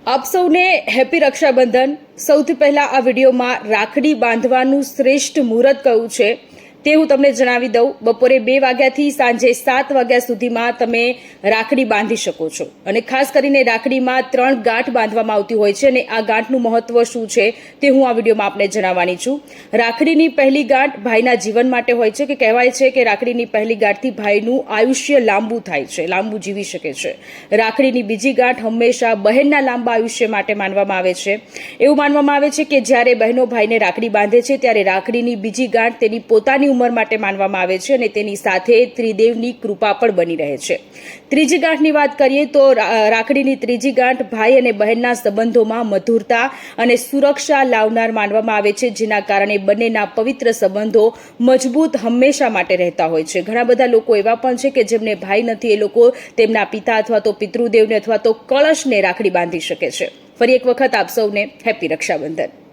આપ સૌને હેપી રક્ષાબંધન। સૌથી પહેલા આ વિડીયોમાં રાખડી બાંધવાનું શ્રેષ્ઠ મુહૂર્ત કયું છે તે હું તમને જણાવી દઉં। બપોરે 2 વાગ્યાથી સાંજે 7 વાગ્યા સુધીમાં તમે રાખડી બાંધી શકો છો અને ખાસ કરીને રાખડીમાં 3 ગાંઠ બાંધવામાં આવતી હોય છે અને આ ગાંઠનું મહત્વ શું છે તે હું આ વિડીયોમાં આપને જણાવવાની છું। રાખડીની પહેલી ગાંઠ ભાઈના જીવન માટે હોય છે કે કહેવાય છે કે રાખડીની પહેલી ગાંઠથી ભાઈનું આયુષ્ય લાંબુ થાય છે, લાંબુ જીવી શકે છે। રાખડીની બીજી ગાંઠ હંમેશા બહેનના લાંબા આયુષ્ય માટે માનવામાં આવે છે। એવું માનવામાં આવે છે કે જ્યારે બહેનો ભાઈને રાખડી બાંધે છે ત્યારે રાખડીની બીજી ગાંઠ તેની પોતાની ઉંમર માટે માનવામાં આવે છે અને તેની સાથે ત્રિદેવની કૃપા પણ બની રહે છે। ત્રીજી ગાંઠની વાત કરીએ તો રાખડીની ત્રીજી ગાંઠ ભાઈ અને બહેનના સંબંધોમાં મધુરતા અને સુરક્ષા લાવનાર માનવામાં આવે છે, જેના કારણે બંનેના પવિત્ર સંબંધો મજબૂત હંમેશા માટે રહેતા હોય છે। ઘણા બધા લોકો એવા પણ છે કે જેમને ભાઈ નથી, એ લોકો તેમના પિતા અથવા તો પિતૃદેવને અથવા તો કળશને રાખડી બાંધી શકે છે। ફરી એક વખત આપ સૌને હેપી રક્ષાબંધન।